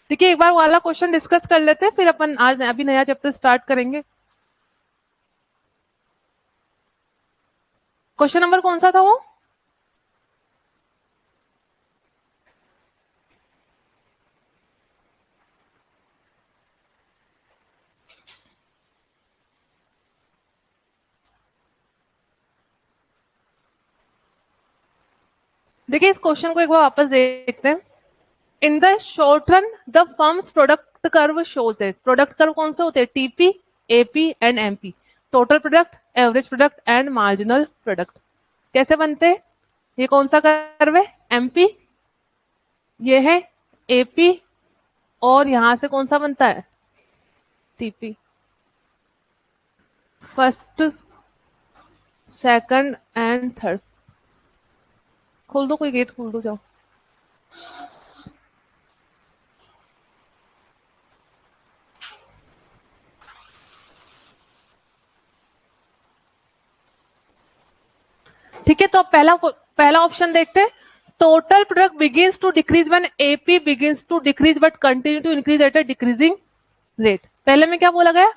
देखिए एक बार वाला क्वेश्चन डिस्कस कर लेते हैं, फिर अपन आज अभी नया चैप्टर स्टार्ट करेंगे। क्वेश्चन नंबर कौन सा था वो? देखिए इस क्वेश्चन को एक बार वापस देखते हैं। In the short run the firms product curve shows that, product curve कौन से होते हैं? TP, AP and MP. Total product, average product and marginal product. कैसे बनते हैं? ये कौन सा कर्व है? एमपी, ये है एपी, और यहां से कौन सा बनता है? TP. First, second and third. खोल दो, कोई गेट खोल दो, जाओ। ठीक है, तो अब पहला ऑप्शन देखते हैं। Total product begins to decrease when AP begins to decrease but continue to increase at a decreasing rate. पहले में क्या बोला गया?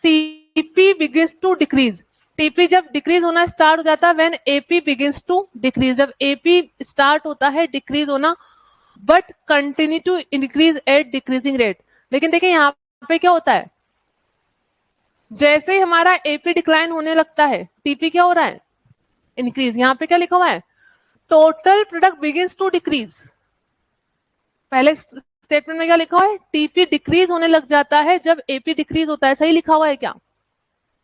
TP begins to decrease. TP जब डिक्रीज होना स्टार्ट हो जाता है when AP begins to decrease, जब एपी स्टार्ट होता है डिक्रीज होना, but continue to increase at decreasing rate. लेकिन देखिए यहाँ पे क्या होता है, जैसे ही हमारा एपी डिक्लाइन होने लगता है टीपी क्या हो रहा है? इंक्रीज। यहाँ पे क्या लिखा हुआ है? Total product begins to decrease. पहले स्टेटमेंट में क्या लिखा हुआ है? टीपी डिक्रीज होने लग जाता है जब एपी डिक्रीज होता है। सही लिखा हुआ है क्या?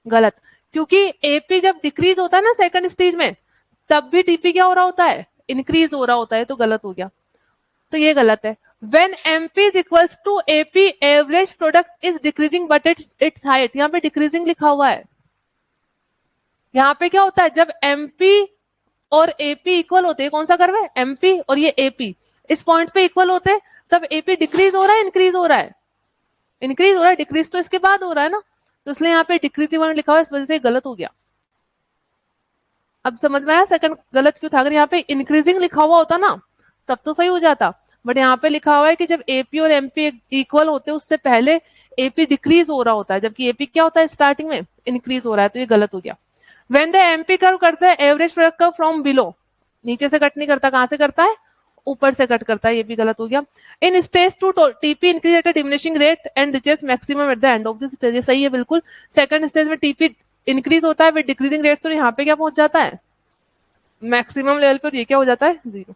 गलत। क्योंकि एपी जब डिक्रीज होता है ना सेकंड स्टेज में, तब भी टीपी क्या हो रहा होता है? इंक्रीज हो रहा होता है, तो गलत हो गया। तो ये गलत है। When MP is equals to AP, average product is decreasing but its height, यहाँ पे डिक्रीजिंग लिखा हुआ है। यहाँ पे क्या होता है, जब MP और AP इक्वल होते हैं, कौन सा कर्व है? MP और ये AP इस पॉइंट पे इक्वल होते हैं, तब AP डिक्रीज हो रहा है, इंक्रीज हो रहा है? इंक्रीज हो रहा है। डिक्रीज तो इसके बाद हो रहा है ना, तो इसलिए यहाँ पे डिक्रीजिंग लिखा हुआ है, इस वजह से गलत हो गया। अब समझ में आया सेकंड गलत क्यों था? अगर यहाँ पे इंक्रीजिंग लिखा हुआ होता ना तब तो सही हो जाता, बट यहाँ पे लिखा हुआ है कि जब एपी और एमपी इक्वल होते हैं उससे पहले एपी डिक्रीज हो रहा होता है, जबकि एपी क्या होता है? स्टार्टिंग में इंक्रीज हो रहा है, तो ये गलत हो गया। वेन द एमपी कर्व करता है average product curve from below, नीचे से कट नहीं करता, कहां से करता है? ऊपर से कट करता है, ये भी गलत हो गया। In stage two TP increase at a diminishing rate and reaches maximum at the end of this stage. ये सही है बिल्कुल। सेकंड स्टेज में टीपी इंक्रीज होता है विद डिक्रीजिंग रेट, तो यहाँ पे क्या पहुंच जाता है? मैक्सिमम लेवल पर। ये क्या हो जाता है? जीरो।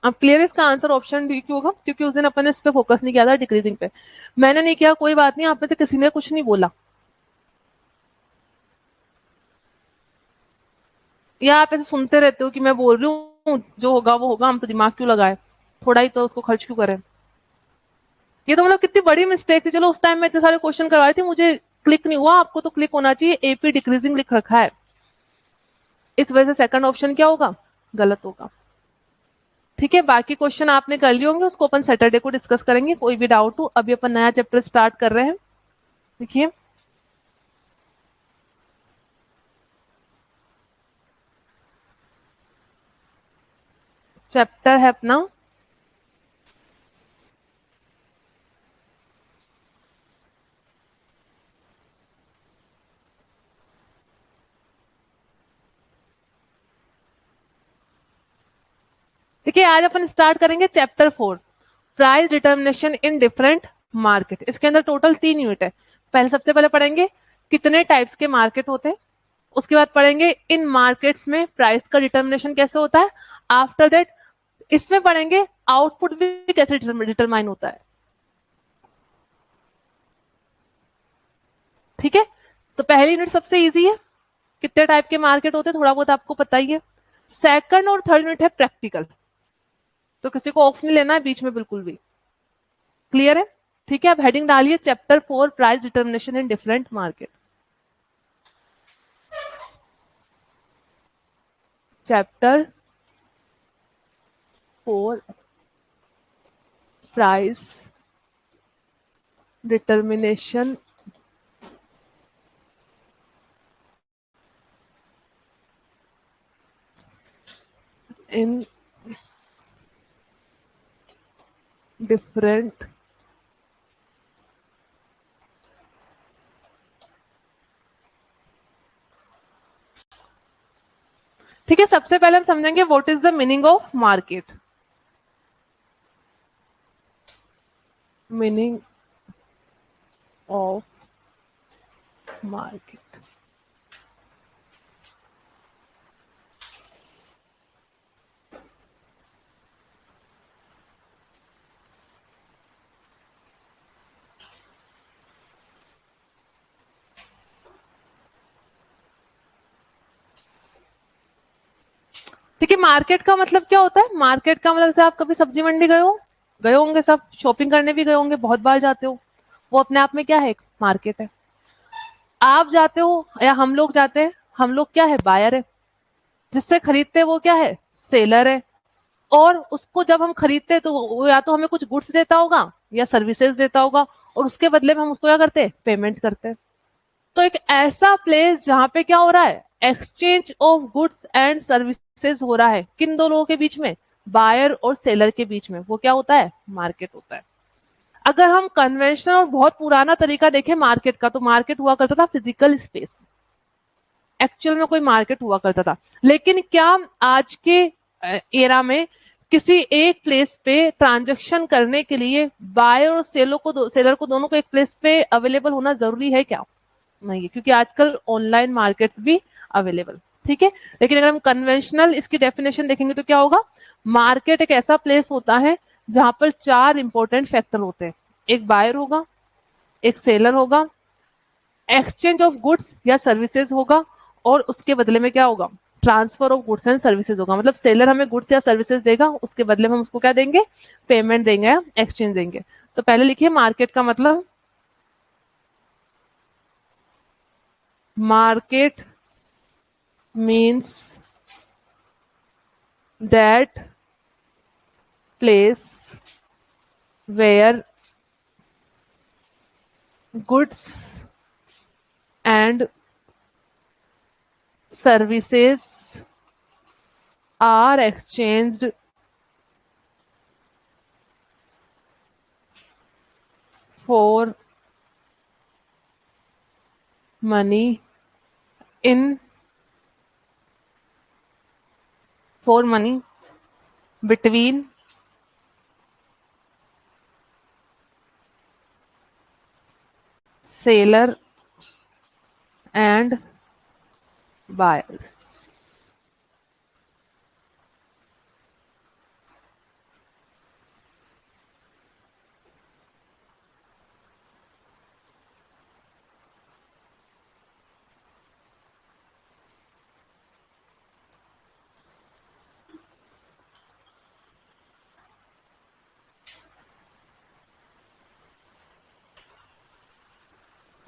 अब क्लियर है इसका आंसर ऑप्शन डी क्यों होगा? क्योंकि उस दिन अपन ने इस पे फोकस नहीं किया था, डिक्रीजिंग पे। मैंने नहीं किया, कोई बात नहीं, आप में से किसी ने कुछ नहीं बोला, या आप ऐसे सुनते रहते हो कि मैं बोल रही हूँ जो होगा वो होगा, हम तो दिमाग क्यों लगाए, थोड़ा ही तो उसको खर्च क्यों करें। ये तो मतलब कितनी बड़ी मिस्टेक थी। चलो उस टाइम में इतने सारे क्वेश्चन करवाए थे, मुझे क्लिक नहीं हुआ, आपको तो क्लिक होना चाहिए। एपी डिक्रीजिंग लिख रखा है, इस वजह से सेकंड ऑप्शन क्या होगा? गलत होगा। ठीक है, बाकी क्वेश्चन आपने कर लिए होंगे, उसको अपन सैटरडे को डिस्कस करेंगे। कोई भी डाउट हो, अभी अपन नया चैप्टर स्टार्ट कर रहे हैं। देखिए चैप्टर है अपना देखिए आज अपन स्टार्ट करेंगे chapter 4, price determination in different market. इसके अंदर टोटल 3 यूनिट है। पहले सबसे पहले पढ़ेंगे कितने टाइप्स के मार्केट होते हैं, उसके बाद पढ़ेंगे इन मार्केट्स में प्राइस का डिटर्मिनेशन कैसे होता है। आफ्टर दैट इसमें पढ़ेंगे आउटपुट भी कैसे डिटरमाइन होता है। ठीक है, तो पहली यूनिट सबसे इजी है, कितने टाइप के मार्केट होते हैं थोड़ा बहुत आपको पता ही है। सेकंड और थर्ड यूनिट है प्रैक्टिकल, तो किसी को ऑफ नहीं लेना है बीच में बिल्कुल भी। क्लियर है? ठीक है, अब हेडिंग डालिए chapter 4, price determination in different market. Chapter 4, price determination in different ठीक है, सबसे पहले हम समझेंगे what is the meaning of market. Meaning of market. देखिए मार्केट का मतलब क्या होता है, मार्केट का मतलब जैसे आप कभी सब्जी मंडी गए होंगे, सब शॉपिंग करने भी गए होंगे, बहुत बार जाते हो, वो अपने आप में क्या है, एक मार्केट है। आप जाते हो या हम लोग जाते हैं, हम लोग क्या है, बायर है, जिससे खरीदते हैं वो क्या है, सेलर है। और उसको जब हम खरीदते हैं तो वो या तो हमें कुछ गुड्स देता होगा या सर्विसेज देता होगा, और उसके बदले में हम उसको क्या करते हैं, पेमेंट करते हैं। तो एक ऐसा प्लेस जहां पे क्या हो रहा है, exchange of goods and services हो रहा है, किन दो लोगों के बीच में, बायर और सेलर के बीच में, वो क्या होता है, मार्केट होता है। अगर हम कन्वेंशनल और बहुत पुराना तरीका देखें मार्केट का, तो मार्केट हुआ करता था फिजिकल स्पेस, एक्चुअल में कोई मार्केट हुआ करता था। लेकिन क्या आज के एरा में किसी एक प्लेस पे ट्रांजेक्शन करने के लिए बायर और सेलर को दोनों को एक प्लेस पे अवेलेबल होना जरूरी है क्या, नहीं है, क्योंकि आजकल ऑनलाइन मार्केट्स भी अवेलेबल। ठीक है, लेकिन अगर हम कन्वेंशनल इसकी डेफिनेशन देखेंगे तो क्या होगा, मार्केट एक ऐसा प्लेस होता है जहां पर चार इंपॉर्टेंट फैक्टर होते हैं, एक बायर होगा, एक सेलर होगा, एक्सचेंज ऑफ गुड्स या सर्विसेज होगा, और उसके बदले में क्या होगा, transfer of goods and services होगा। मतलब सेलर हमें गुड्स या सर्विसेज देगा, उसके बदले में हम उसको क्या देंगे, पेमेंट देंगे या एक्सचेंज देंगे। तो पहले लिखिए मार्केट का मतलब, market means that place where goods and services are exchanged for money in for money between seller and buyers।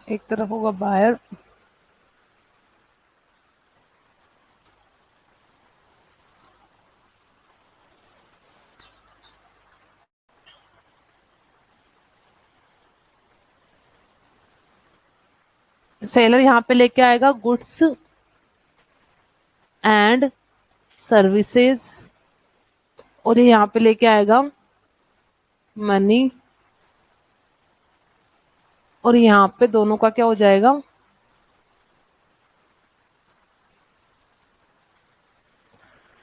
एक तरफ होगा बायर, सेलर यहाँ पे लेके आएगा गुड्स एंड सर्विसेज, और ये यहाँ पे लेके आएगा मनी, और यहाँ पे दोनों का क्या हो जाएगा,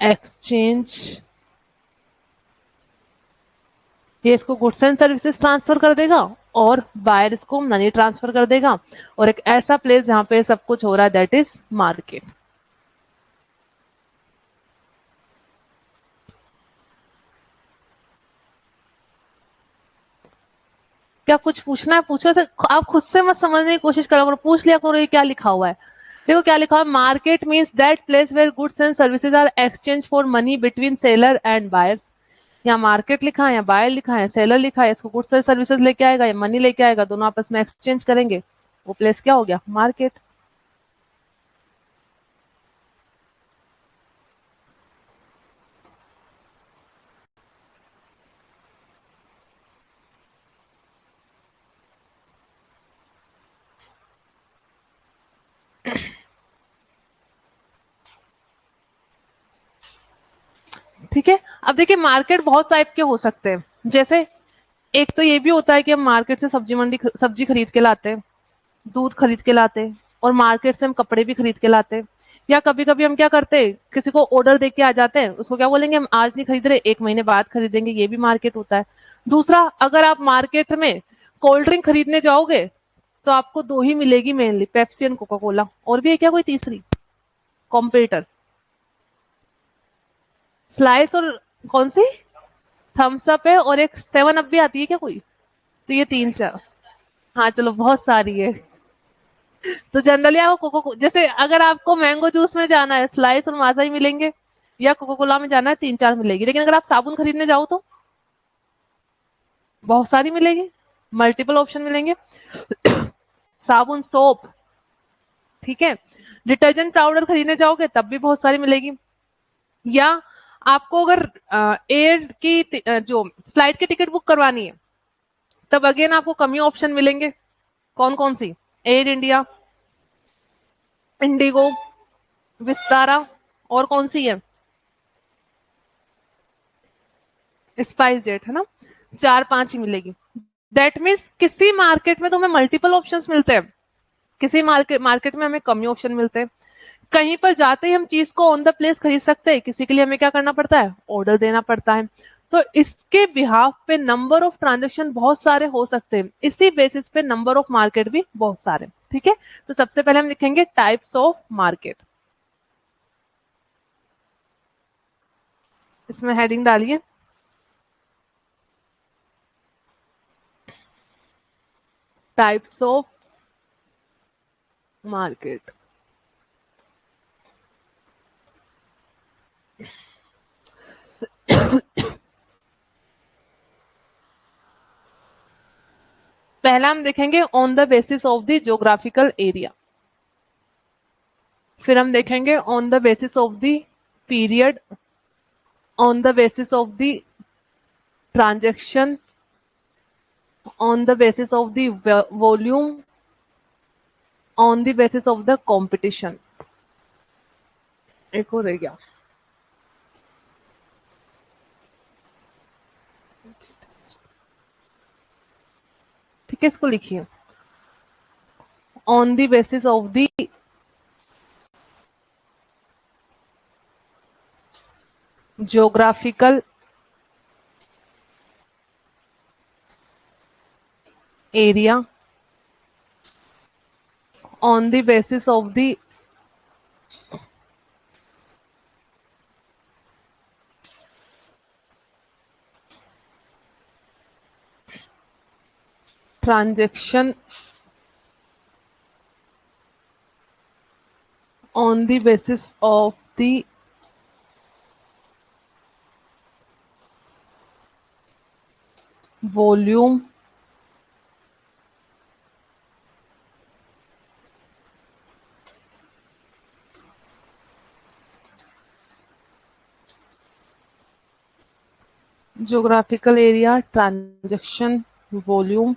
एक्सचेंज। ये इसको गुड्स एंड सर्विसेज ट्रांसफर कर देगा, और बायर इसको मनी ट्रांसफर कर देगा, और एक ऐसा प्लेस जहां पे सब कुछ हो रहा है, दैट इज मार्केट। क्या कुछ पूछना है, पूछो से, आप खुद से मत समझने की कोशिश करो, पूछ लिया करो ये क्या लिखा हुआ है। देखो क्या लिखा हुआ है, market means that place where goods and services are exchange for money between seller and buyers. यहाँ मार्केट लिखा है, या बायर लिखा है, सेलर लिखा है, इसको गुड्स और सर्विसेज लेके आएगा या मनी लेके आएगा, दोनों आपस में एक्सचेंज करेंगे, वो प्लेस क्या हो गया, मार्केट। ठीक है, अब देखिए मार्केट बहुत टाइप के हो सकते हैं, जैसे एक तो ये भी होता है कि हम मार्केट से सब्जी खरीद के लाते हैं, दूध खरीद के लाते हैं, और मार्केट से हम कपड़े भी खरीद के लाते हैं। या कभी कभी हम क्या करते हैं, किसी को ऑर्डर दे के आ जाते हैं, उसको क्या बोलेंगे, हम आज नहीं खरीद रहे, 1 महीने बाद खरीदेंगे, ये भी मार्केट होता है। दूसरा, अगर आप मार्केट में कोल्ड ड्रिंक खरीदने जाओगे तो आपको दो ही मिलेगी mainly, Pepsi and Coca Cola. और भी है क्या कोई तीसरी कॉम्पिटिटर? स्लाइस और कौन सी, थम्स अप है, और एक 7 अप भी आती है क्या कोई? तो ये 3 4, हाँ चलो बहुत सारी है। तो जनरली आपको कोको, जैसे अगर आपको मैंगो जूस में जाना है, स्लाइस और माजा ही मिलेंगे, या कोको कोला में जाना है, 3 4 मिलेगी। लेकिन अगर आप साबुन खरीदने जाओ तो बहुत सारी मिलेगी, मल्टीपल ऑप्शन मिलेंगे। साबुन, सोप, ठीक है। डिटर्जेंट पाउडर खरीदने जाओगे तब भी बहुत सारी मिलेगी। या आपको अगर एयर की जो फ्लाइट की टिकट बुक करवानी है, तब अगेन आपको कम ही ऑप्शन मिलेंगे। कौन कौन सी? एयर इंडिया, इंडिगो, विस्तारा, और कौन सी है, स्पाइस जेट, है ना। 4 5 ही मिलेगी। दैट मीन्स किसी मार्केट में तो हमें मल्टीपल ऑप्शंस मिलते हैं, किसी मार्केट में हमें कम ही ऑप्शन मिलते हैं। कहीं पर जाते ही हम चीज को ऑन द प्लेस खरीद सकते हैं, किसी के लिए हमें क्या करना पड़ता है, ऑर्डर देना पड़ता है। तो इसके बिहाफ पे नंबर ऑफ ट्रांजेक्शन बहुत सारे हो सकते हैं, इसी बेसिस पे नंबर ऑफ मार्केट भी बहुत सारे। ठीक है, तो सबसे पहले हम लिखेंगे टाइप्स ऑफ मार्केट। इसमें हेडिंग डालिए, टाइप्स ऑफ मार्केट। पहला हम देखेंगे on the basis of the geographical area, फिर हम देखेंगे on the basis of the period, on the basis of the transaction, on the basis of the volume, on the basis of the competition। एक और रह गया, ठीक है, इसको लिखिए, on the basis of the geographical area, on the basis of the transaction, on the basis of the volume, geographical area, transaction, volume,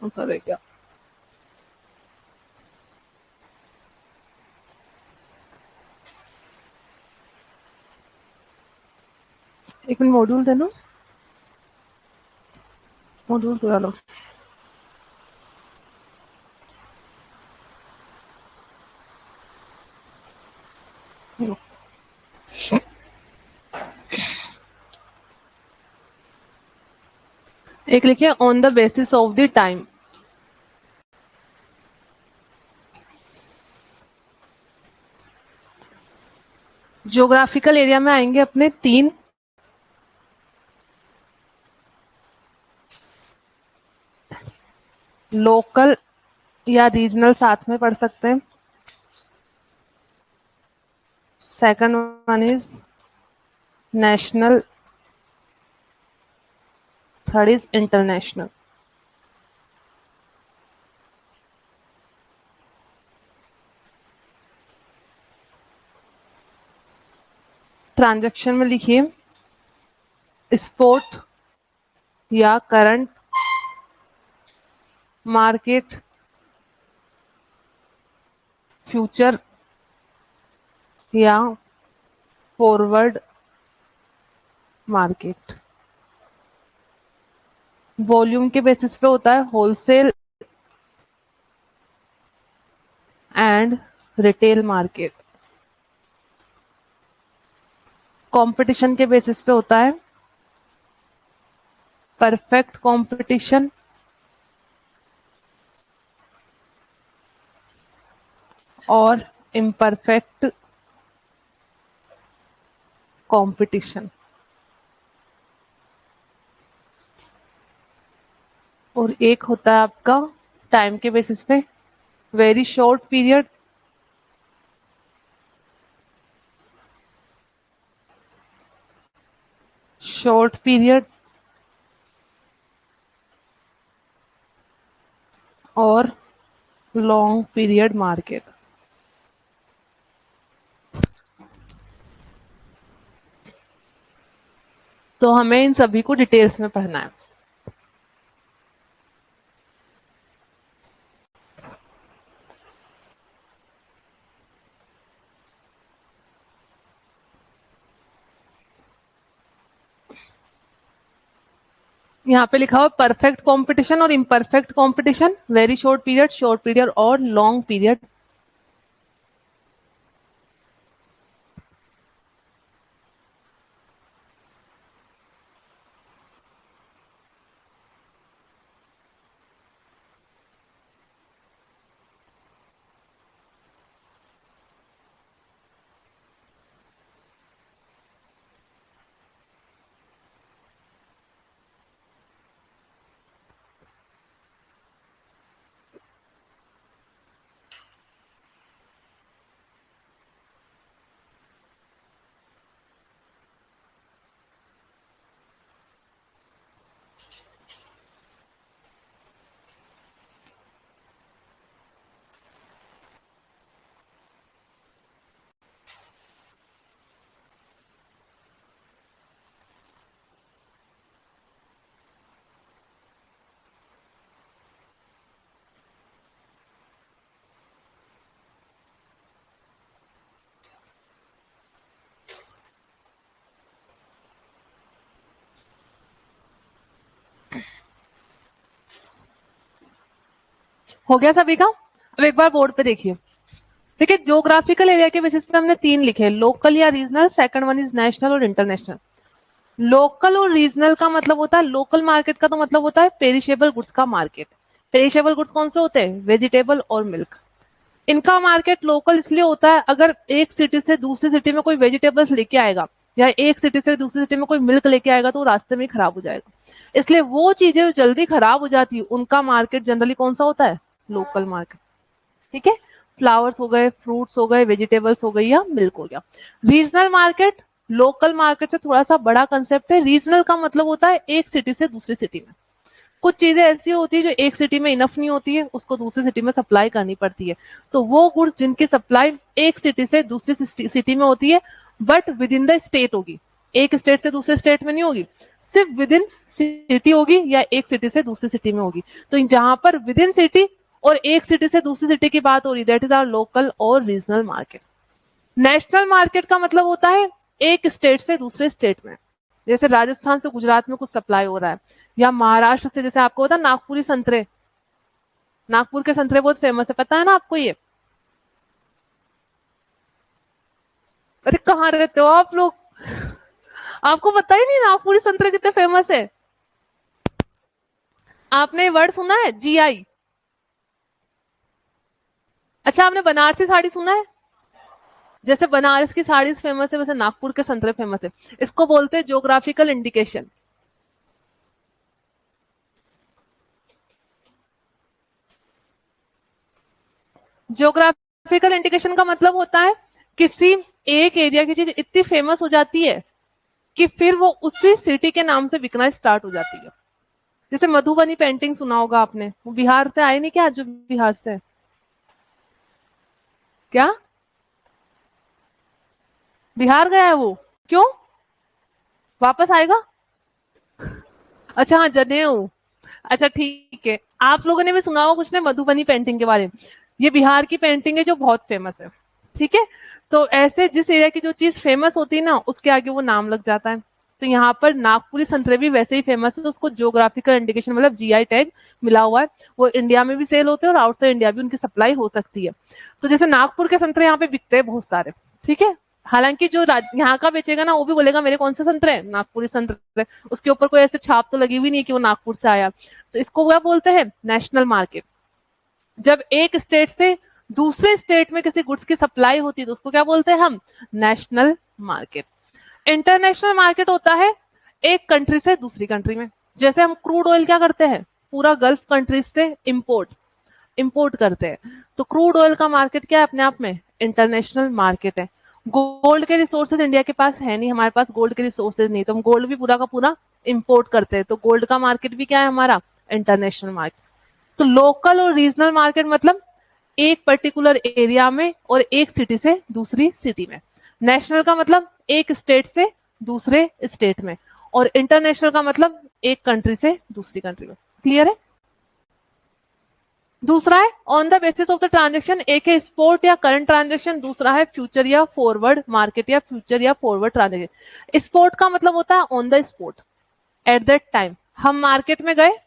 कौन सा रह गया, एक मिनट, मॉड्यूल देना, मॉड्यूल पूरा लो। एक लिखिए on the basis of the time. Geographical area में आएंगे अपने 3, लोकल या रीजनल साथ में पढ़ सकते हैं। Second one is national, third is international. Transaction में लिखिए स्पॉट या करंट मार्केट फ्यूचर या फॉरवर्ड मार्केट। वॉल्यूम के बेसिस पे होता है wholesale and retail market. Competition के बेसिस पे होता है परफेक्ट कंपटीशन और इम्परफेक्ट कंपटीशन। और एक होता है आपका टाइम के बेसिस पे very short period short period और लॉन्ग पीरियड मार्केट। तो हमें इन सभी को डिटेल्स में पढ़ना है। यहाँ पे लिखा हुआ परफेक्ट कंपटीशन और imperfect competition, very short period और लॉन्ग पीरियड। हो गया सभी का? अब एक बार बोर्ड पे देखिए। देखिए ज्योग्राफिकल एरिया के बेसिस पे हमने तीन लिखे, लोकल या regional, second one is national और इंटरनेशनल। लोकल और रीजनल का मतलब होता है, लोकल मार्केट का तो मतलब होता है पेरिशेबल गुड्स का मार्केट। पेरिशेबल गुड्स कौन से होते हैं? वेजिटेबल और मिल्क। इनका मार्केट लोकल इसलिए होता है, अगर एक सिटी से दूसरी सिटी में कोई वेजिटेबल्स लेके आएगा या एक सिटी से दूसरी सिटी में कोई मिल्क लेके आएगा तो रास्ते में ही खराब हो जाएगा। इसलिए वो चीजें जो जल्दी खराब हो जाती है उनका मार्केट जनरली कौन सा होता है? Local market. ठीक है, फ्लावर्स हो गए, फ्रूट्स हो गए, वेजिटेबल्स हो गई या मिल्क हो गया। रीजनल मार्केट लोकल मार्केट से थोड़ा सा बड़ा कंसेप्ट है। रीजनल का मतलब होता है एक सिटी से दूसरी सिटी में कुछ चीजें ऐसी होती है जो एक सिटी में इनफ नहीं होती है, उसको दूसरी सिटी में सप्लाई करनी पड़ती है। तो वो गुड्स जिनकी सप्लाई एक सिटी से दूसरी सिटी में होती है but with in the state होगी, एक स्टेट से दूसरे स्टेट में नहीं होगी, सिर्फ विद इन सिटी होगी या एक सिटी से दूसरी सिटी में होगी। तो जहां पर विद इन सिटी और एक सिटी से दूसरी सिटी की बात हो रही, दैट इज आवर लोकल और रीजनल मार्केट। नेशनल मार्केट का मतलब होता है एक स्टेट से दूसरे स्टेट में, जैसे राजस्थान से गुजरात में कुछ सप्लाई हो रहा है, या महाराष्ट्र से, जैसे आपको होता है नागपुरी संतरे, नागपुर के संतरे बहुत फेमस है, पता है ना आपको ये? अरे कहाँ रहते हो आप लोग, आपको पता ही नहीं नागपुरी संतरे कितने फेमस है? आपने वर्ड सुना है जीआई? अच्छा, आपने बनारसी साड़ी सुना है? जैसे बनारस की साड़ी फेमस है वैसे नागपुर के संतरे फेमस है। इसको बोलते हैं ज्योग्राफिकल इंडिकेशन। ज्योग्राफिकल इंडिकेशन का मतलब होता है किसी एक एरिया की चीज इतनी फेमस हो जाती है कि फिर वो उसी सिटी के नाम से बिकना स्टार्ट हो जाती है। जैसे मधुबनी पेंटिंग सुना होगा आपने, वो बिहार से आए नहीं क्या? जो बिहार से है। क्या बिहार गया है वो? क्यों? वापस आएगा? अच्छा हाँ, जनेऊ। अच्छा ठीक है, आप लोगों ने भी सुना होगा कुछ ने मधुबनी पेंटिंग के बारे में। ये बिहार की पेंटिंग है जो बहुत फेमस है, ठीक है। तो ऐसे जिस एरिया की जो चीज फेमस होती है ना, उसके आगे वो नाम लग जाता है। तो यहाँ पर नागपुरी संतरे भी वैसे ही फेमस है, तो उसको ज्योग्राफिकल इंडिकेशन मतलब जीआई टैग मिला हुआ है। वो इंडिया में भी सेल होते हैं और आउटसाइड इंडिया भी उनकी सप्लाई हो सकती है। तो जैसे नागपुर के संतरे यहाँ पे बिकते हैं बहुत सारे, ठीक है। हालांकि जो यहाँ का बेचेगा ना, वो भी बोलेगा मेरे कौन से संतरे हैं, नागपुरी संतरे, उसके ऊपर कोई ऐसे छाप तो लगी हुई नहीं कि वो नागपुर से आया। तो इसको क्या बोलते हैं, नेशनल मार्केट। जब एक स्टेट से दूसरे स्टेट में किसी गुड्स की सप्लाई होती है तो उसको क्या बोलते हैं हम, नेशनल मार्केट। इंटरनेशनल मार्केट होता है एक कंट्री से दूसरी कंट्री में। जैसे हम क्रूड ऑयल क्या करते हैं, पूरा गल्फ कंट्रीज से इंपोर्ट करते हैं, तो क्रूड ऑयल का मार्केट क्या है, अपने आप में इंटरनेशनल मार्केट है। गोल्ड के रिसोर्सेज इंडिया के पास है नहीं, हमारे पास गोल्ड के रिसोर्सेज नहीं, तो हम गोल्ड भी पूरा का पूरा इंपोर्ट करते हैं, तो गोल्ड का मार्केट भी क्या है हमारा, इंटरनेशनल मार्केट। तो लोकल और रीजनल मार्केट मतलब एक पर्टिकुलर एरिया में और एक सिटी से दूसरी सिटी में। नेशनल का मतलब एक स्टेट से दूसरे स्टेट में, और इंटरनेशनल का मतलब एक कंट्री से दूसरी कंट्री में। क्लियर है। दूसरा है on the basis of the transaction, एक है स्पॉट या करंट ट्रांजेक्शन, दूसरा है फ्यूचर या फॉरवर्ड मार्केट या फ्यूचर या फॉरवर्ड ट्रांजेक्शन। स्पॉट का मतलब होता है on the spot, at that time हम मार्केट में गए,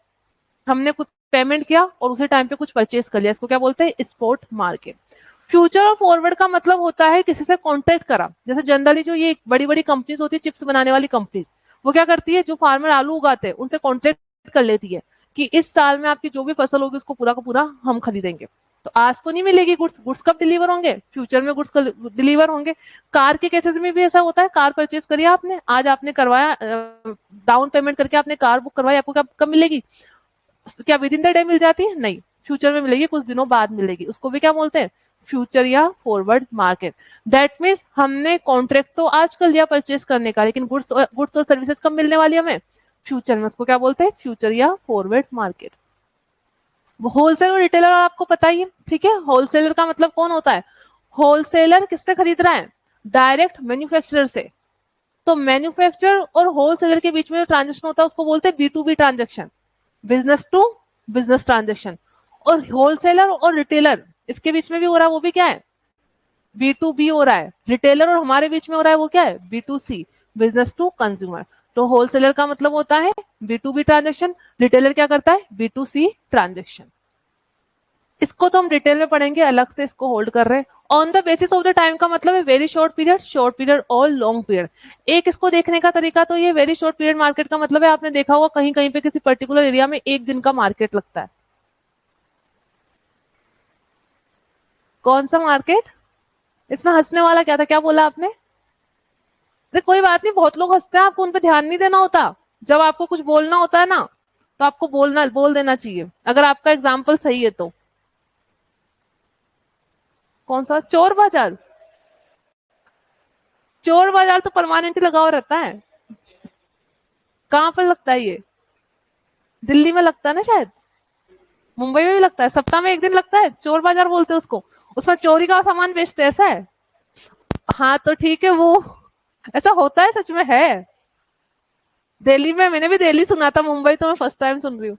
हमने कुछ पेमेंट किया और उसी टाइम पे कुछ परचेज कर लिया, इसको क्या बोलते हैं, स्पॉट मार्केट। फ्यूचर और फॉरवर्ड का मतलब होता है किसी से कॉन्ट्रैक्ट करा। जैसे जनरली जो ये बड़ी बड़ी कंपनीज होती है, चिप्स बनाने वाली कंपनीज, वो क्या करती है, जो फार्मर आलू उगाते हैं उनसे कॉन्ट्रैक्ट कर लेती है कि इस साल में आपकी जो भी फसल होगी उसको पूरा का पूरा हम खरीदेंगे। तो आज तो नहीं मिलेगी गुड्स, गुड्स कब डिलीवर होंगे, फ्यूचर में गुड्स डिलीवर होंगे। कार के केसेस में भी ऐसा होता है, कार परचेज करिए आपने, आज आपने करवाया, डाउन पेमेंट करके आपने कार बुक करवाई, आपको कब मिलेगी, क्या with in the day meal जाती है, नहीं, फ्यूचर में मिलेगी, कुछ दिनों बाद मिलेगी, उसको भी क्या बोलते हैं, फ्यूचर या फॉरवर्ड मार्केट। दैट मीन्स हमने कॉन्ट्रैक्ट तो आज कर लिया परचेज करने का, लेकिन गुड्स और सर्विसेज कब मिलने वाली हमें, फ्यूचर में, उसको क्या बोलते हैं, फ्यूचर या फॉरवर्ड मार्केट। होलसेलर और रिटेलर आपको पता ही है, ठीक है। होलसेलर का मतलब कौन होता है, होलसेलर किससे खरीद रहा है, डायरेक्ट मैन्युफैक्चरर से। तो मैन्युफैक्चरर और होलसेलर के बीच में जो ट्रांजेक्शन होता है उसको बोलते हैं B2B transaction, business to business transaction. और होलसेलर और रिटेलर इसके बीच में भी हो रहा है, वो भी क्या है, B2B हो रहा है। रिटेलर और हमारे बीच में हो रहा है, वो क्या है, B2C, बिजनेस टू कंज्यूमर। तो होलसेलर का मतलब होता है B2B ट्रांजेक्शन, रिटेलर क्या करता है, B2C ट्रांजेक्शन। इसको तो हम डिटेल में पढ़ेंगे, अलग से इसको होल्ड कर रहे हैं। On the basis of the time का मतलब है वेरी शॉर्ट पीरियड और लॉन्ग पीरियड। एक इसको देखने का तरीका तो ये वेरी शॉर्ट पीरियड मार्केट का मतलब है, आपने देखा होगा कहीं कहीं पे किसी पर्टिकुलर एरिया में एक दिन का मार्केट लगता है। कौन सा मार्केट, इसमें हंसने वाला क्या था, क्या बोला आपने, अरे कोई बात नहीं, बहुत लोग हंसते हैं, आपको उन पर ध्यान नहीं देना होता। जब आपको कुछ बोलना होता है ना, तो आपको बोल देना चाहिए, अगर आपका एग्जाम्पल सही है तो। कौन सा, चोर बाजार, चोर बाजार तो परमानेंटली लगा हुआ रहता है। कहाँ पर लगता है ये, दिल्ली में लगता है ना शायद, मुंबई में भी लगता है, सप्ताह में एक दिन लगता है, चोर बाजार बोलते हैं उसको, उसमें चोरी का सामान बेचते हैं, ऐसा है। हाँ तो ठीक है, वो ऐसा होता है, सच में है। दिल्ली में, मैंने भी दिल्ली सुना था, मुंबई तो मैं फर्स्ट टाइम सुन रही हूँ।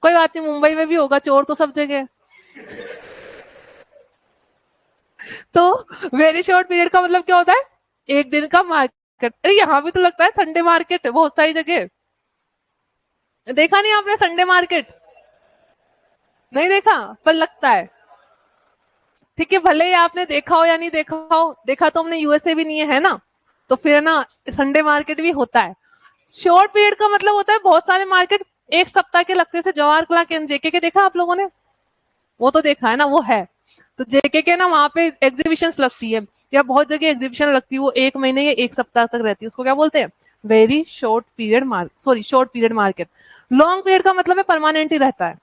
कोई बात नहीं, मुंबई में भी होगा, चोर तो सब जगह है। तो वेरी शॉर्ट पीरियड का मतलब क्या होता है, एक दिन का मार्केट। अरे यहाँ भी तो लगता है संडे मार्केट, बहुत सारी जगह। देखा नहीं आपने संडे मार्केट, नहीं देखा, पर लगता है, ठीक है। भले ही आपने देखा हो या नहीं देखा हो, देखा तो हमने यूएसए भी नहीं है ना, तो फिर ना संडे मार्केट भी होता है। शॉर्ट पीरियड का मतलब होता है बहुत सारे मार्केट एक सप्ताह के लगते से, जवाहर कला केंद्र जेके के देखा आप लोगों ने, वो तो देखा है ना, वो है। तो जेके के ना वहां पे एग्जीबिशन लगती है, या बहुत जगह एग्जीबिशन लगती है, वो एक महीने या एक सप्ताह तक रहती है, उसको क्या बोलते हैं, very short period market, sorry short period market. Long period का मतलब है परमानेंट ही रहता है,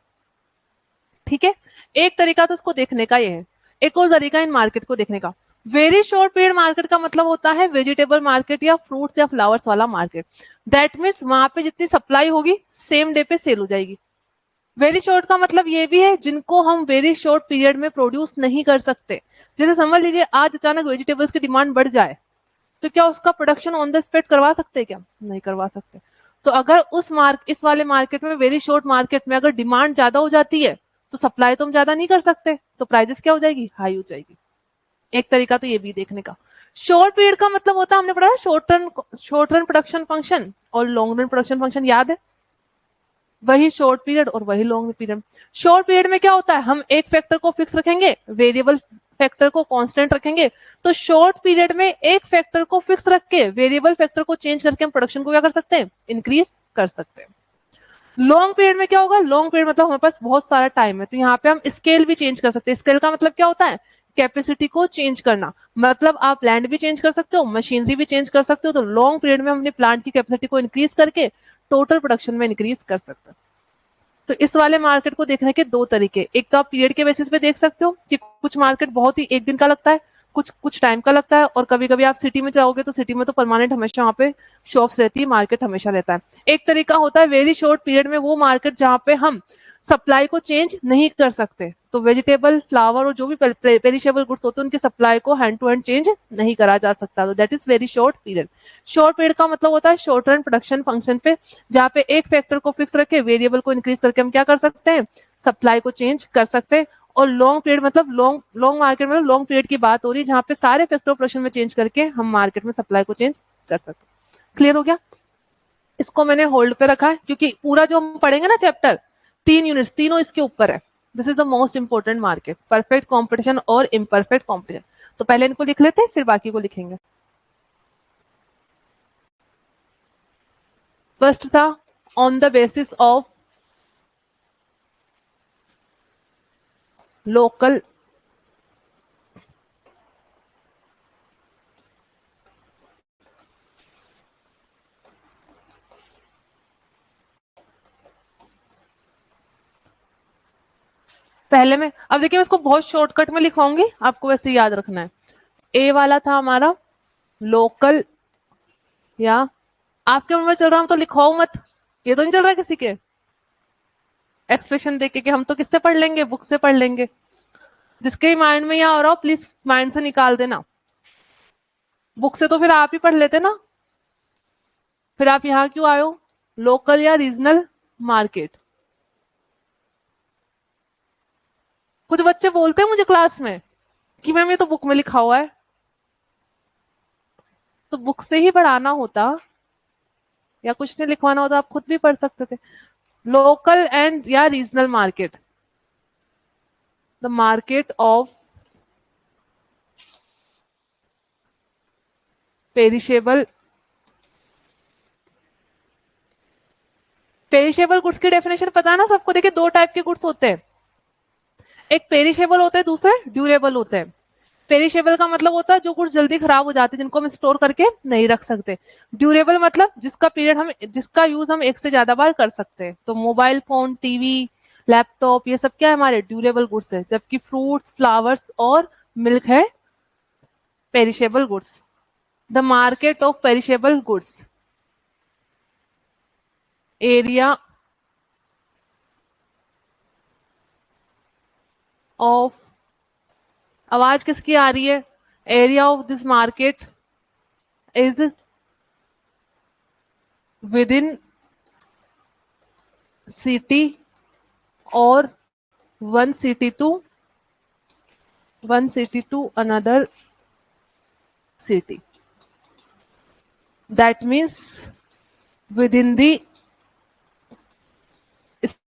ठीक है। एक तरीका तो उसको देखने का ये है, एक और तरीका इन मार्केट को देखने का। वेरी शॉर्ट पीरियड मार्केट का मतलब होता है वेजिटेबल मार्केट या फ्रूट्स या फ्लावर्स वाला मार्केट। दैट मीन्स वहां पे जितनी सप्लाई होगी सेम डे पे सेल हो जाएगी। वेरी शॉर्ट का मतलब ये भी है जिनको हम वेरी शॉर्ट पीरियड में प्रोड्यूस नहीं कर सकते। जैसे समझ लीजिए आज अचानक वेजिटेबल्स की डिमांड बढ़ जाए, तो क्या उसका प्रोडक्शन ऑन द स्पॉट करवा सकते हैं क्या, नहीं करवा सकते। तो अगर इस वाले मार्केट में, वेरी शॉर्ट मार्केट में अगर डिमांड ज्यादा हो जाती है, तो सप्लाई तो हम ज्यादा नहीं कर सकते, तो प्राइजेस क्या हो जाएगी, हाई हो जाएगी। एक तरीका तो ये भी देखने का। शॉर्ट पीरियड का मतलब होता है, हमने पढ़ा शॉर्ट रन प्रोडक्शन फंक्शन और लॉन्ग रन प्रोडक्शन फंक्शन, याद है? वही शॉर्ट पीरियड और वही लॉन्ग पीरियड। शॉर्ट पीरियड में क्या होता है, हम एक फैक्टर को फिक्स रखेंगे, वेरिएबल फैक्टर को कांस्टेंट रखेंगे। तो शॉर्ट पीरियड में एक फैक्टर को फिक्स रख के वेरिएबल फैक्टर को चेंज करके हम प्रोडक्शन को क्या कर सकते हैं, इंक्रीज कर सकते हैं। लॉन्ग पीरियड में क्या होगा, लॉन्ग पीरियड मतलब हमारे पास बहुत सारा टाइम है, तो यहाँ पे हम स्केल भी चेंज कर सकते हैं। स्केल का मतलब क्या होता है, कैपेसिटी को चेंज करना, मतलब आप लैंड भी चेंज कर सकते हो, मशीनरी भी चेंज कर सकते हो। तो लॉन्ग पीरियड में हम अपने प्लांट की कैपेसिटी को इंक्रीज करके टोटल प्रोडक्शन में इंक्रीज कर सकते हैं। तो इस वाले मार्केट को देखने के दो तरीके, एक तो आप पीरियड के बेसिस पे देख सकते हो कि कुछ मार्केट बहुत ही एक दिन का लगता है, कुछ कुछ टाइम का लगता है, और कभी कभी आप सिटी में जाओगे तो सिटी में तो परमानेंट हमेशा वहां पे शॉप्स रहती है, मार्केट हमेशा रहता है। एक तरीका होता है वेरी शॉर्ट पीरियड में, वो मार्केट जहां पे हम सप्लाई को चेंज नहीं कर सकते, तो वेजिटेबल, फ्लावर और जो भी पेरिशेबल गुड्स होते हैं उनकी सप्लाई को हैंड टू हैंड चेंज नहीं करा जा सकता, तो that is very short period. Short period का मतलब होता है शॉर्ट रन प्रोडक्शन फंक्शन पे, जहां पे एक फैक्टर को फिक्स रखे वेरिएबल को इंक्रीज करके हम क्या कर सकते हैं, सप्लाई को चेंज कर सकते हैं। और लॉन्ग पीरियड मतलब लॉन्ग लॉन्ग मार्केट मतलब लॉन्ग पीरियड की बात हो रही है, जहां पे सारे फैक्टर प्रोडक्शन में चेंज करके हम मार्केट में सप्लाई को चेंज कर सकते हैं। क्लियर हो गया? इसको मैंने होल्ड पे रखा है क्योंकि पूरा जो हम पढ़ेंगे ना चैप्टर, 3 यूनिट्स तीनों इसके ऊपर है। This is the most important market, perfect competition और इम्परफेक्ट कॉम्पिटिशन। तो पहले इनको लिख लेते हैं, फिर बाकी को लिखेंगे। फर्स्ट था on the basis of local पहले में, अब देखिए मैं इसको बहुत शॉर्टकट में लिखवाऊंगी, आपको वैसे याद रखना है। ए वाला था हमारा लोकल, या आपके मन में चल रहा हम तो लिखवाओ मत, ये तो नहीं चल रहा किसी के एक्सप्रेशन देख के हम तो किससे पढ़ लेंगे, बुक से पढ़ लेंगे। जिसके माइंड में यहाँ आ रहा हो प्लीज माइंड से निकाल देना, बुक से तो फिर आप ही पढ़ लेते ना, फिर आप यहाँ क्यों आए हो, लोकल या रीजनल मार्केट। कुछ बच्चे बोलते हैं मुझे क्लास में कि मैम ये तो बुक में लिखा हुआ है, तो बुक से ही पढ़ाना होता या कुछ नहीं लिखवाना होता, आप खुद भी पढ़ सकते थे। लोकल एंड या regional market, the market of perishable, perishable goods की डेफिनेशन पता है ना सबको। देखिए दो टाइप के गुड्स होते हैं, एक पेरिशेबल होते हैं, दूसरे ड्यूरेबल होते हैं। पेरिशेबल का मतलब होता है जो गुड्स जल्दी खराब हो जाते हैं, जिनको हम स्टोर करके नहीं रख सकते। ड्यूरेबल मतलब जिसका पीरियड हम, जिसका यूज हम एक से ज्यादा बार कर सकते हैं। तो मोबाइल फोन, टीवी, लैपटॉप, ये सब क्या है, हमारे ड्यूरेबल गुड्स है, जबकि फ्रूट्स, फ्लावर्स और मिल्क है perishable goods. The market of perishable goods, area of, आवाज किसकी आ रही है, area of this market is with in city और one city to another city, that means within the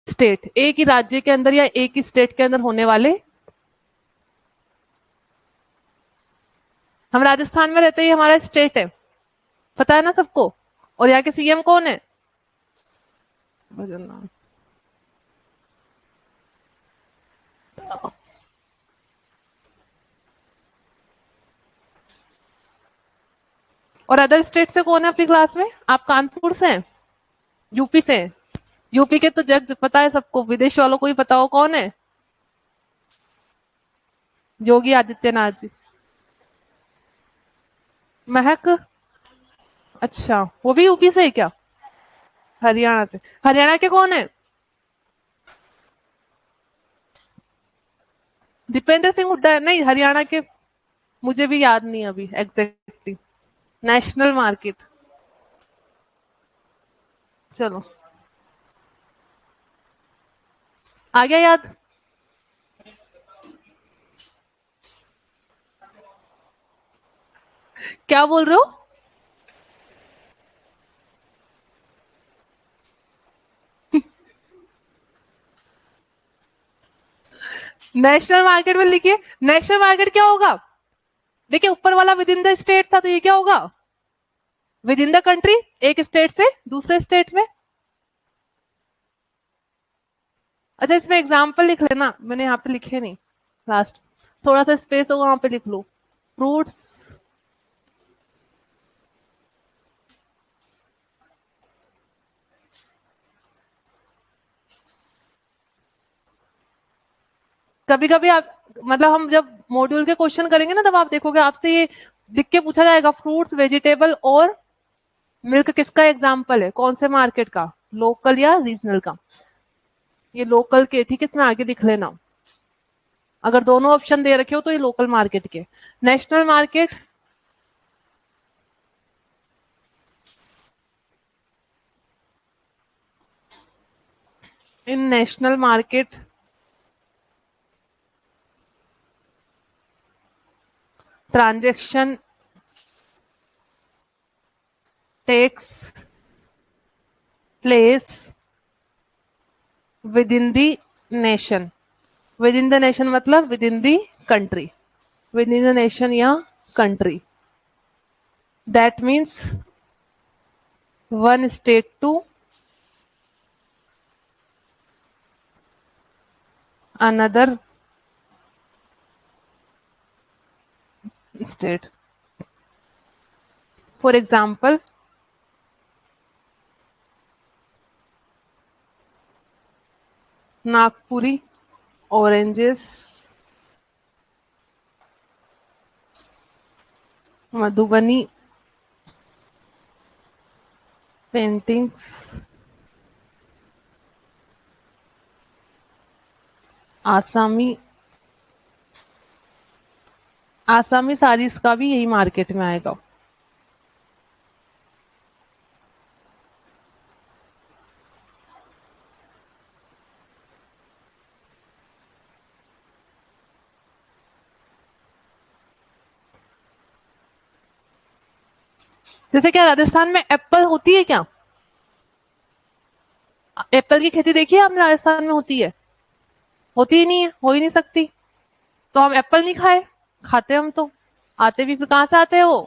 state, एक ही राज्य के अंदर या एक ही स्टेट के अंदर होने वाले। हम राजस्थान में रहते ही हमारा स्टेट है, पता है ना सबको। और यहाँ के सीएम कौन है, भजन, और अदर स्टेट से कौन है अपनी क्लास में, आप कानपुर से हैं, यूपी से हैं। यूपी के तो जज पता है सबको, विदेश वालों को ही पता हो कौन है, योगी आदित्यनाथ जी। महक, अच्छा वो भी यूपी से है क्या, हरियाणा से। हरियाणा के कौन है, दीपेंद्र सिंह हुड्डा है, नहीं हरियाणा के मुझे भी याद नहीं अभी एग्जैक्टली। नेशनल मार्केट, चलो आ गया याद। क्या बोल रहे हो? नेशनल मार्केट में लिखिए, नेशनल मार्केट क्या होगा? देखिए ऊपर वाला विद इन द स्टेट था, तो ये क्या होगा? विद इन द कंट्री, एक स्टेट से दूसरे स्टेट में। अच्छा इसमें एग्जाम्पल लिख लेना, मैंने यहाँ पे लिखे नहीं, लास्ट थोड़ा सा स्पेस होगा वहां पे लिख लो। फ्रूट्स कभी कभी आप, मतलब हम जब मॉड्यूल के क्वेश्चन करेंगे ना, तब आप देखोगे आपसे ये लिख के पूछा जाएगा, फ्रूट्स, वेजिटेबल और मिल्क किसका एग्जाम्पल है, कौन से मार्केट का, लोकल या रीजनल का। ये लोकल के, ठीक है, इसमें आगे लिख लेना। अगर दोनों ऑप्शन दे रखे हो तो ये लोकल मार्केट के। National market, in national market transaction takes place within the nation. Within the nation मतलब within the country, within the nation या country. That means one state to another state. For example, Nagpuri oranges, Madhubani paintings, आसामी, आसामी साड़ीज का भी यही market में आएगा। जैसे क्या राजस्थान में एप्पल होती है क्या? एप्पल की खेती देखी है आपने राजस्थान में होती है? होती ही नहीं है, हो ही नहीं सकती। तो हम एप्पल नहीं खाए, खाते हम तो। आते भी फिर कहाँ से आते हैं वो?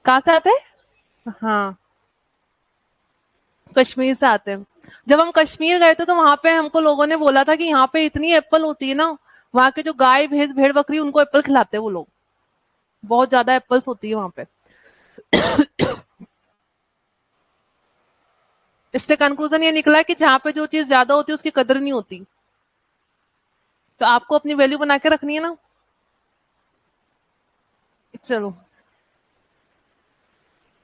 कहाँ से आते हैं? हाँ, कश्मीर से आते हैं। जब हम कश्मीर गए थे तो वहां पे हमको लोगों ने बोला था कि यहाँ पे इतनी एप्पल होती है ना, वहां के जो गाय भैंस भेड़ बकरी उनको एप्पल खिलाते हैं वो लोग, बहुत ज्यादा एप्पल्स होती है वहां पे। इससे कंक्लूजन ये निकला कि जहां पे जो चीज ज्यादा होती है उसकी कदर नहीं होती। तो आपको अपनी वैल्यू बना के रखनी है ना। चलो,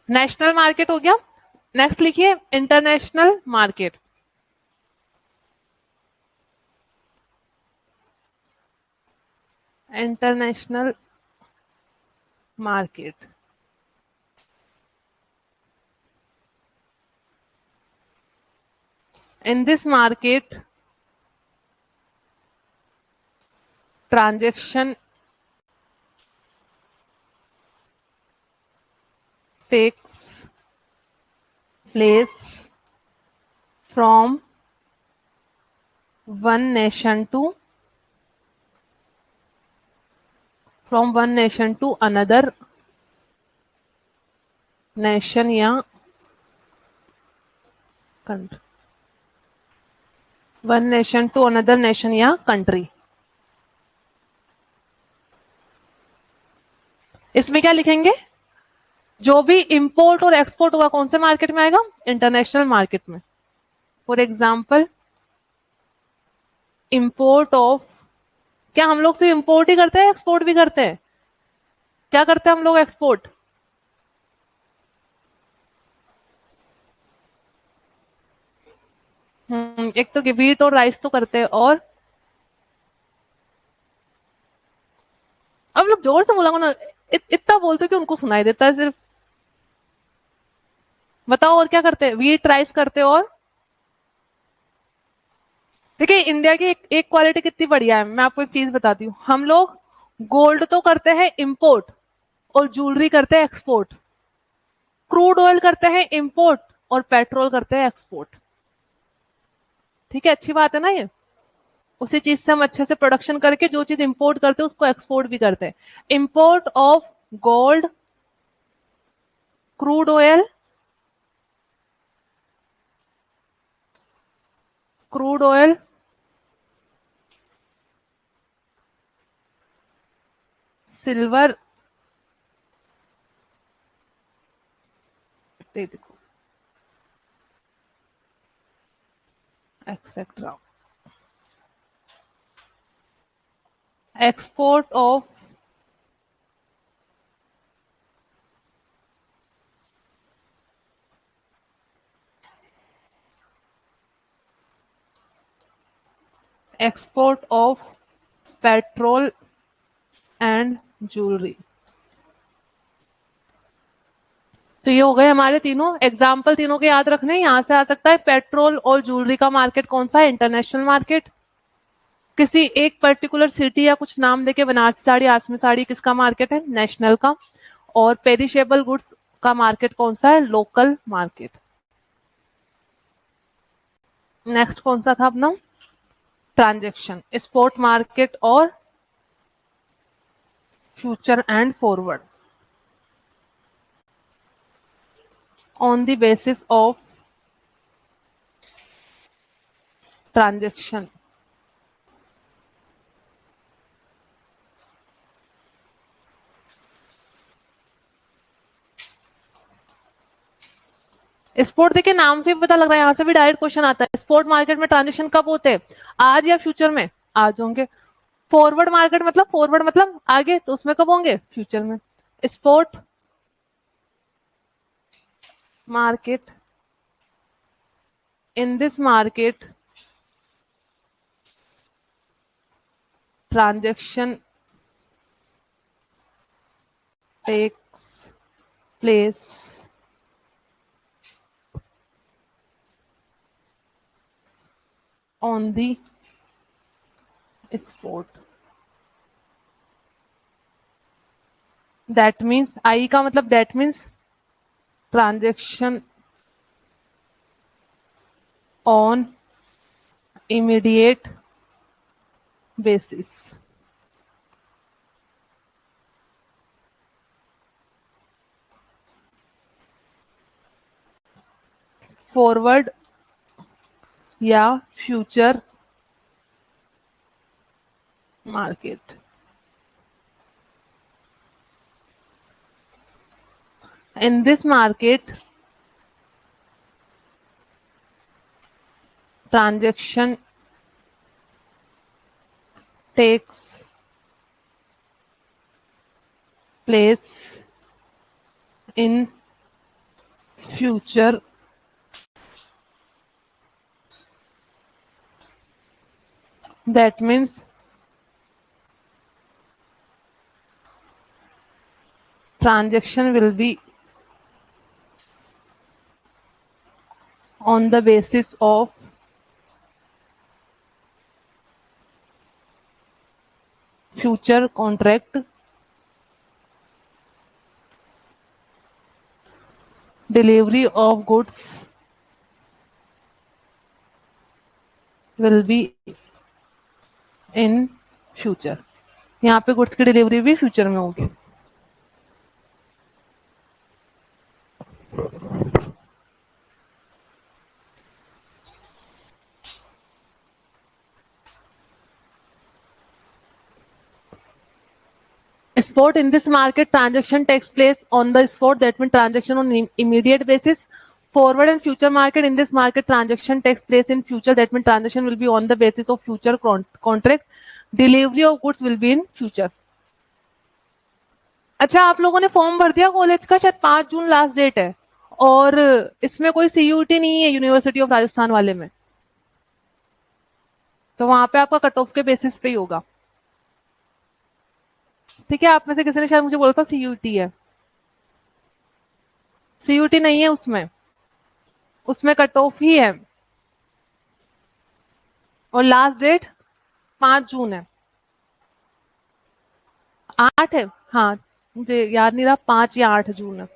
नेशनल मार्केट हो गया। नेक्स्ट लिखिए international market. International market, in this market transaction takes place from one nation to, from one nation to another nation या country, one nation to another nation या country। इसमें क्या लिखेंगे? जो भी इंपोर्ट और एक्सपोर्ट होगा कौन से मार्केट में आएगा? इंटरनेशनल मार्केट में। फॉर एग्जाम्पल, इंपोर्ट ऑफ, क्या हम लोग सिर्फ इंपोर्ट ही करते हैं, एक्सपोर्ट भी करते हैं? क्या करते हैं हम लोग एक्सपोर्ट? एक तो वीट और राइस तो करते हैं, और अब लोग जोर से बोला ना, इतना बोलते हो कि उनको सुनाई देता है सिर्फ। बताओ और क्या करते हैं? वीट राइस करते हो, और देखिए इंडिया की एक क्वालिटी कितनी बढ़िया है, मैं आपको एक चीज बताती हूँ। हम लोग गोल्ड तो करते हैं इंपोर्ट, और ज्वेलरी करते हैं एक्सपोर्ट, क्रूड ऑयल करते हैं इंपोर्ट और पेट्रोल करते हैं एक्सपोर्ट। ठीक है, अच्छी बात है ना ये। उसी चीज से हम अच्छे से प्रोडक्शन करके जो चीज इंपोर्ट करते हैं उसको एक्सपोर्ट भी करते हैं। Import of gold, crude oil, crude oil, silver, देखो etcetera, export of export of petrol and jewellery. तो ये हो गए हमारे तीनों एग्जाम्पल, तीनों के याद रखने। यहां से आ सकता है पेट्रोल और ज्वेलरी का मार्केट कौन सा है, इंटरनेशनल मार्केट। किसी एक पर्टिकुलर सिटी या कुछ नाम देके बनारसी साड़ी, आसमी साड़ी किसका मार्केट है, नेशनल का। और पेरिशेबल गुड्स का मार्केट कौन सा है, लोकल मार्केट। नेक्स्ट कौन सा था अपना, ट्रांजेक्शन, स्पॉट मार्केट और future and forward. On the basis of transaction, sport देखिए नाम से भी पता लग रहा है, यहां से भी डायरेक्ट क्वेश्चन आता है। स्पोर्ट मार्केट में ट्रांजेक्शन कब होते हैं, आज या फ्यूचर में, आज होंगे। फॉरवर्ड मार्केट मतलब, फॉरवर्ड मतलब आगे, तो उसमें कब होंगे, फ्यूचर में। Spot market, in this market transaction takes place on the spot. That means, I का मतलब that means transaction on immediate basis. Forward या future market. In this market, transaction takes place in future. That means transaction will be on the basis of future contract, delivery of goods will be in future. यहाँ पे goods की delivery भी future में होगी। Spot, in this market transaction takes place on the spot, that means transaction on immediate basis. Forward and future market, in this market transaction takes place in future, that means transaction will be on the basis of future contract. Delivery of goods will be in future. अच्छा, आप लोगों ने form भर दिया college का, शायद 5 जून last date है, और इसमें कोई सीयूटी नहीं है यूनिवर्सिटी ऑफ राजस्थान वाले में, तो वहां पे आपका कट ऑफ के बेसिस पे ही होगा। ठीक है, आप में से किसी ने शायद मुझे बोला था सीयूटी है, सीयूटी नहीं है उसमें, उसमें कट ऑफ ही है, और लास्ट डेट 5 जून है। 8 है, हाँ मुझे याद नहीं रहा, 5 या 8 जून है।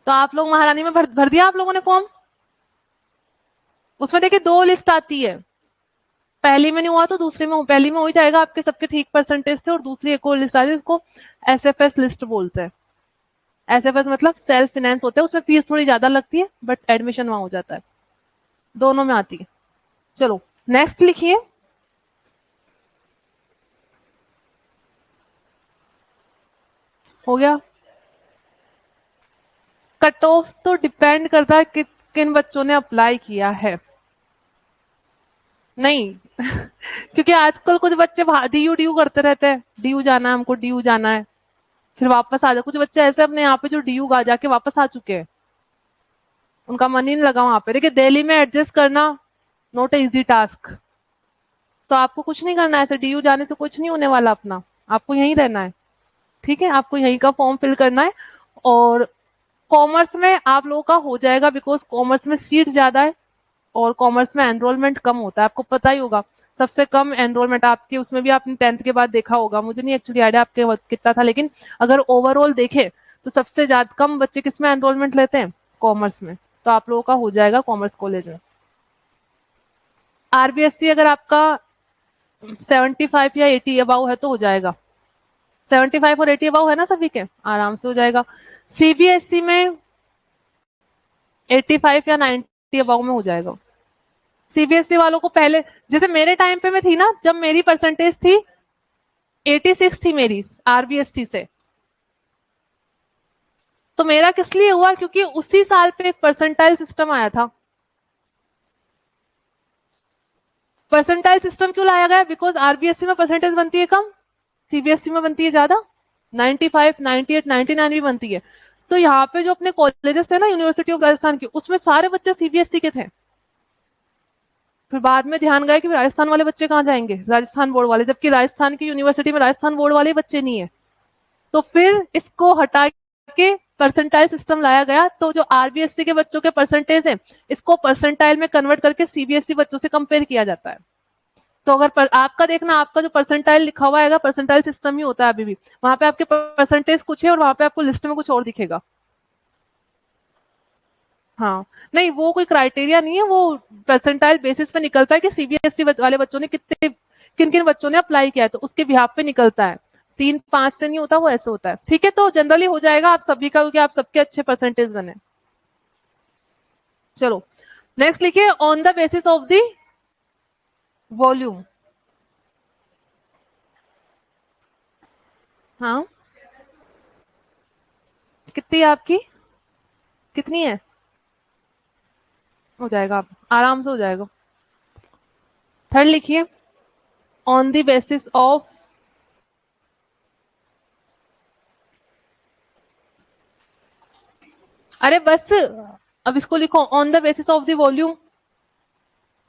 तो आप लोग महारानी में भर दिया आप लोगों ने फॉर्म? उसमें देखिए 2 लिस्ट आती है, पहली में नहीं हुआ तो दूसरी में पहली में हो ही जाएगा, आपके सबके ठीक परसेंटेज थे, और दूसरी एक और लिस्ट आती है जिसको एसएफएस लिस्ट बोलते हैं। एसएफएस मतलब सेल्फ फाइनेंस होते हैं, उसमें फीस थोड़ी ज्यादा लगती है बट एडमिशन वहां हो जाता है, दोनों में आती है। चलो नेक्स्ट लिखिए। हो गया। कट ऑफ तो डिपेंड करता है कि किन बच्चों ने अप्लाई किया है। नहीं क्योंकि आजकल कुछ बच्चे डीयू डीयू करते रहते हैं, डीयू जाना है हमको, डीयू जाना है, फिर वापस आ जाए। कुछ बच्चे ऐसे अपने यहाँ पे जो डीयू जाके वापस आ चुके हैं, उनका मन ही नहीं लगा वहां पे। देखिए दिल्ली में एडजस्ट करना नॉट ए इजी टास्क, तो आपको कुछ नहीं करना है, ऐसे डीयू जाने से कुछ नहीं होने वाला अपना, आपको यहीं रहना है। ठीक है, आपको यहीं का फॉर्म फिल करना है। और कॉमर्स में आप लोगों का हो जाएगा, बिकॉज कॉमर्स में सीट ज्यादा है और कॉमर्स में एनरोलमेंट कम होता है, आपको पता ही होगा। सबसे कम एनरोलमेंट आपके, उसमें भी आपने 10th के बाद देखा होगा, मुझे नहीं एक्चुअली आइडिया आपके कितना था, लेकिन अगर ओवरऑल देखे तो सबसे ज्यादा कम बच्चे किसमें एनरोलमेंट लेते हैं? कॉमर्स में। तो आप लोगों का हो जाएगा कॉमर्स कॉलेज में। आरबीएससी अगर आपका 75 या 80 अबाउ है तो हो जाएगा। 75 और 80 अबाउ है ना सभी के, आराम से हो जाएगा। सीबीएसई में 85 या 90 अबाउ में हो जाएगा। सीबीएसई वालों को पहले, जैसे मेरे टाइम पे मैं थी ना, जब मेरी परसेंटेज थी 86 थी मेरी आरबीएससी से, तो मेरा किस लिए हुआ? क्योंकि उसी साल पे एक परसेंटाइल सिस्टम आया था। परसेंटाइल सिस्टम क्यों लाया गया? बिकॉज आरबीएससी में परसेंटेज बनती है कम, सीबीएसई में बनती है ज्यादा, 95, 98, 99 भी बनती है। तो यहाँ पे जो अपने कॉलेजेस थे ना, यूनिवर्सिटी ऑफ राजस्थान के, उसमें सारे बच्चे सीबीएसई के थे। फिर बाद में ध्यान गया कि राजस्थान वाले बच्चे कहाँ जाएंगे, राजस्थान बोर्ड वाले, जबकि राजस्थान की यूनिवर्सिटी में राजस्थान बोर्ड वाले बच्चे नहीं है। तो फिर इसको हटा के परसेंटाइल सिस्टम लाया गया। तो जो आरबीएससी के बच्चों के परसेंटेज है, इसको परसेंटाइल में कन्वर्ट करके सीबीएसई बच्चों से कंपेयर किया जाता है। तो अगर आपका देखना, आपका जो परसेंटाइल लिखा हुआ है, परसेंटाइल सिस्टम ही होता है अभी भी, वहां पे आपके परसेंटेज कुछ है और वहां पे आपको लिस्ट में कुछ और दिखेगा। हाँ, नहीं वो कोई क्राइटेरिया नहीं है, वो परसेंटाइल बेसिस पे निकलता है कि सीबीएसई वाले बच्चों ने कितने, किन किन बच्चों ने अप्लाई किया है, तो उसके बिहाफ पे निकलता है। 3-5 से नहीं होता, वो ऐसे होता है। ठीक है, तो जनरली हो जाएगा आप सभी का, क्योंकि आप सबके अच्छे परसेंटेज बने। चलो नेक्स्ट लिखिए, on the basis of the volume. हाँ, कितनी है आपकी? कितनी है? हो जाएगा, आप आराम से हो जाएगा। थर्ड लिखिए, ऑन द बेसिस ऑफ, अरे बस, अब इसको लिखो, on the basis of the volume.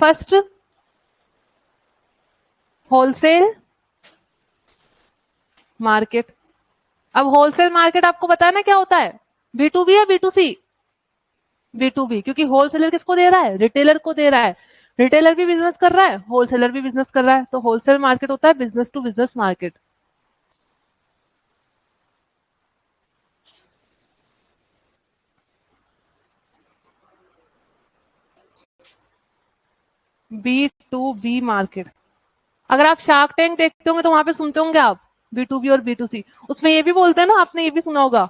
First, wholesale market. अब होलसेल मार्केट आपको पता है ना क्या होता है? बी टू बी या B to C? B to B, क्योंकि होलसेलर किसको दे रहा है? रिटेलर को दे रहा है। रिटेलर भी बिजनेस कर रहा है, होलसेलर भी बिजनेस कर रहा है, तो होलसेल मार्केट होता है business to business market. B to B market. अगर आप शार्क टैंक देखते होंगे तो वहां पे सुनते होंगे आप बी टू बी और बी टू सी, उसमें ये भी बोलते हैं ना, आपने ये भी सुना होगा।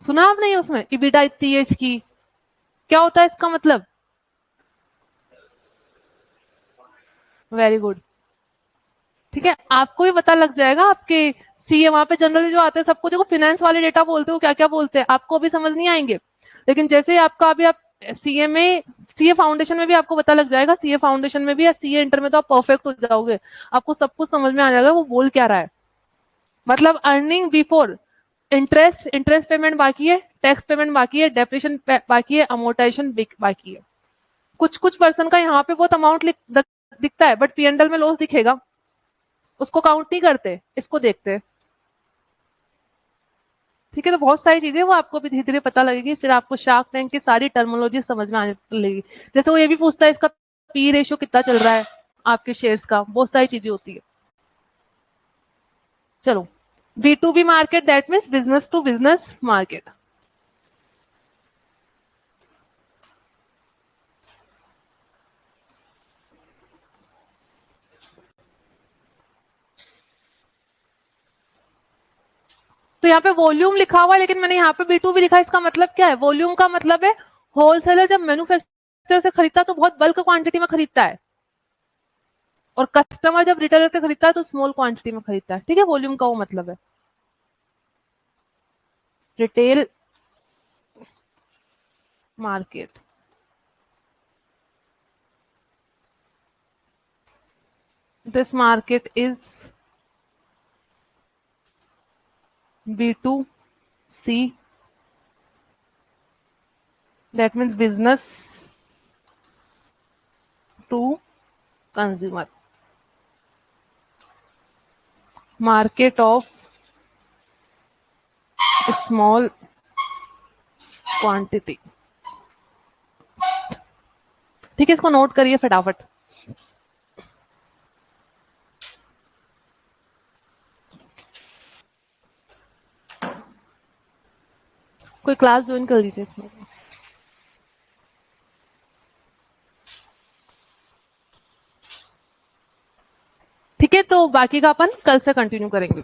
सुना आपने ये? उसमें इबिटा इतनी है इसकी, क्या होता है इसका मतलब? Very good. ठीक है, आपको भी पता लग जाएगा। आपके सीए वहां पे जनरली जो आते हैं सबको, देखो फाइनेंस वाले डेटा बोलते हो, क्या क्या बोलते हैं आपको अभी समझ नहीं आएंगे, लेकिन जैसे आपका अभी आप सीए में, सीए फाउंडेशन में भी आपको पता लग जाएगा, सीए फाउंडेशन में भी या सीए इंटर में तो आप परफेक्ट हो जाओगे, आपको सब कुछ समझ में आ जाएगा वो बोल क्या रहा है। मतलब earning before interest, interest payment बाकी है, टैक्स पेमेंट बाकी है, डेप्रेशन बाकी है, अमोर्टाइजेशन बाकी है। कुछ कुछ पर्सन का यहाँ पे बहुत अमाउंट दिखता है बट पीएनडल में लॉस दिखेगा, उसको काउंट नहीं करते, इसको देखते हैं। ठीक है, तो बहुत सारी चीजें वो आपको भी धीरे धीरे पता लगेगी, फिर आपको शार्क टैंक की सारी टर्मिनोलॉजी समझ में आने लगेगी। जैसे वो ये भी पूछता है इसका पी रेशियो कितना चल रहा है आपके शेयर्स का, बहुत सारी चीजें होती है। चलो, B2B market, that means business to business market. तो यहाँ पे वॉल्यूम लिखा हुआ है, लेकिन मैंने यहाँ पे B2B लिखा है, इसका मतलब क्या है? वॉल्यूम का मतलब है होलसेलर जब मैन्युफैक्चरर से खरीदता है तो बहुत बल्क क्वांटिटी में खरीदता है, और कस्टमर जब रिटेलर से खरीदता है तो स्मॉल क्वांटिटी में खरीदता है। ठीक है, वॉल्यूम का वो मतलब है। Retail market, this market is B2C, that means business to consumer, market of small quantity। ठीक है, इसको नोट करिए फटाफट। कोई क्लास ज्वाइन कर लीजिए इसमें। ठीक है, तो बाकी का अपन कल से कंटिन्यू करेंगे।